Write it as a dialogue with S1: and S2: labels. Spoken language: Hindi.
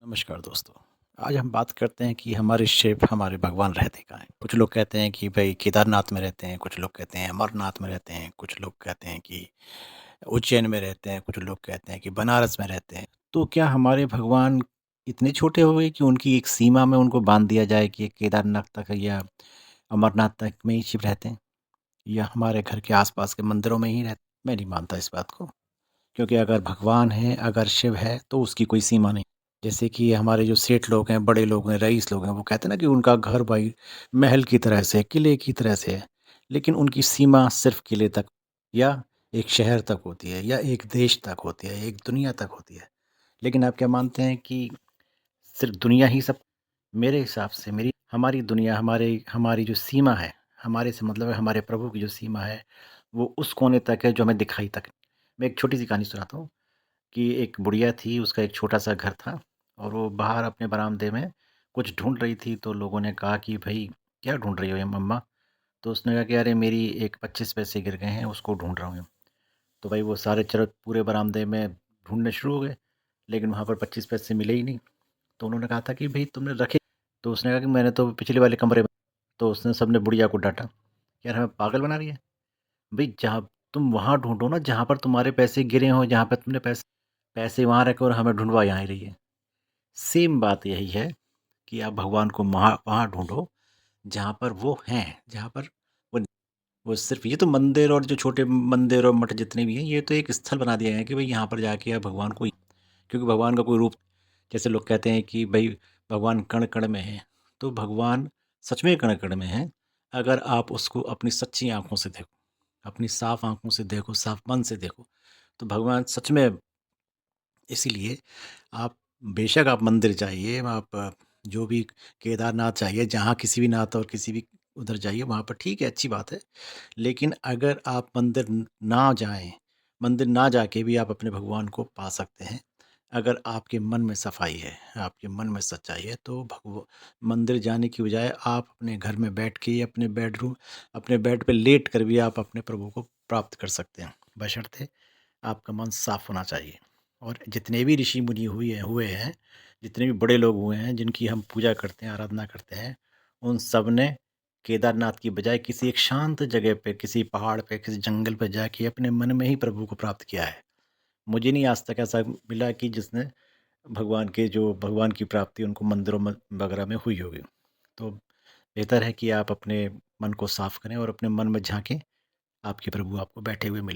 S1: नमस्कार दोस्तों। आज हम बात करते हैं कि हमारे शिव हमारे भगवान रहते कहाँ हैं। कुछ लोग कहते हैं कि भाई केदारनाथ में रहते हैं, कुछ लोग कहते हैं अमरनाथ में रहते हैं, कुछ लोग कहते हैं कि उज्जैन में रहते हैं, कुछ लोग कहते हैं कि बनारस में रहते हैं। तो क्या हमारे भगवान इतने छोटे हो गए कि उनकी एक सीमा में उनको बांध दिया जाए कि केदारनाथ तक या अमरनाथ तक में ही शिव रहते हैं, या हमारे घर के आसपास के मंदिरों में ही रहते? मैं नहीं मानता इस बात को। क्योंकि अगर भगवान है, अगर शिव है, तो उसकी कोई सीमा नहीं। जैसे कि हमारे जो सेठ लोग हैं, बड़े लोग हैं, रईस लोग हैं, वो कहते हैं ना कि उनका घर भाई महल की तरह से, किले की तरह से है। लेकिन उनकी सीमा सिर्फ़ किले तक या एक शहर तक होती है या एक देश तक होती है, एक दुनिया तक होती है। लेकिन आप क्या मानते हैं कि सिर्फ़ दुनिया ही सब? मेरे हिसाब से मेरी हमारी दुनिया, हमारी जो सीमा है, हमारे से मतलब है हमारे प्रभु की जो सीमा है, वो उस कोने तक है जो हमें दिखाई तक। मैं एक छोटी-सी कहानी सुनाता हूँ। कि एक बुढ़िया थी, उसका एक छोटा-सा घर था और वो बाहर अपने बरामदे में कुछ ढूँढ रही थी, तो लोगों ने कहा कि भई क्या ढूँढ रही हो ये मम्मा? तो उसने कहा कि अरे मेरी एक 25 पैसे गिर गए हैं, उसको ढूँढ रहा हूँ। तो भाई वो सारे चरक पूरे बरामदे में ढूँढने शुरू हो गए, लेकिन वहाँ पर 25 पैसे मिले ही नहीं। तो उन्होंने कहा था कि भई तुमने रखे? तो उसने कहा कि मैंने तो पिछले वाले कमरे में। तो उसने सबने बुढ़िया को डाँटा, यार हमें पागल बना रही है? भई जहाँ तुम वहाँ ढूँढो ना जहाँ पर तुम्हारे पैसे गिरे हों, जहाँ पे तुमने पैसे पैसे वहाँ रखे और हमें ढूँढवा यहाँ ही रही है। सेम बात यही है कि आप भगवान को वहाँ वहाँ ढूँढो जहाँ पर वो हैं, जहाँ पर वो वो सिर्फ़ ये तो मंदिर और जो छोटे मंदिर और मठ जितने भी हैं, ये तो एक स्थल बना दिया है कि भई यहाँ पर जाके आप भगवान को, क्योंकि भगवान का कोई रूप, जैसे लोग कहते हैं कि भई भगवान कण-कण में है, तो भगवान सच में कण-कण में है, अगर आप उसको अपनी सच्ची आँखों से देखो, अपनी साफ आँखों से देखो, साफ मन से देखो, तो भगवान सच में। इसीलिए आप बेशक आप मंदिर जाइए, आप जो भी केदारनाथ जाइए, जहाँ किसी भी नाथ और किसी भी उधर जाइए, वहाँ पर ठीक है, अच्छी बात है। लेकिन अगर आप मंदिर ना जाएँ, मंदिर ना जाके भी आप अपने भगवान को पा सकते हैं। अगर आपके मन में सफाई है, आपके मन में सच्चाई है, तो भगव मंदिर जाने की बजाय आप अपने घर में बैठ के, अपने बेड पे लेट कर भी आप अपने प्रभु को प्राप्त कर सकते हैं, बशर्ते आपका मन साफ होना चाहिए। और जितने भी ऋषि मुनि हुए हैं, जितने भी बड़े लोग हुए हैं जिनकी हम पूजा करते हैं, आराधना करते हैं, उन सब ने केदारनाथ की बजाय किसी एक शांत जगह पे, किसी पहाड़ पे, किसी जंगल पे जाके अपने मन में ही प्रभु को प्राप्त किया है। मुझे नहीं आज तक ऐसा मिला कि जिसने भगवान की प्राप्ति उनको मंदिरों में वगैरह में हुई होगी। तो बेहतर है कि आप अपने मन को साफ करें और अपने मन में झांकें, आपके प्रभु आपको बैठे हुए मिले।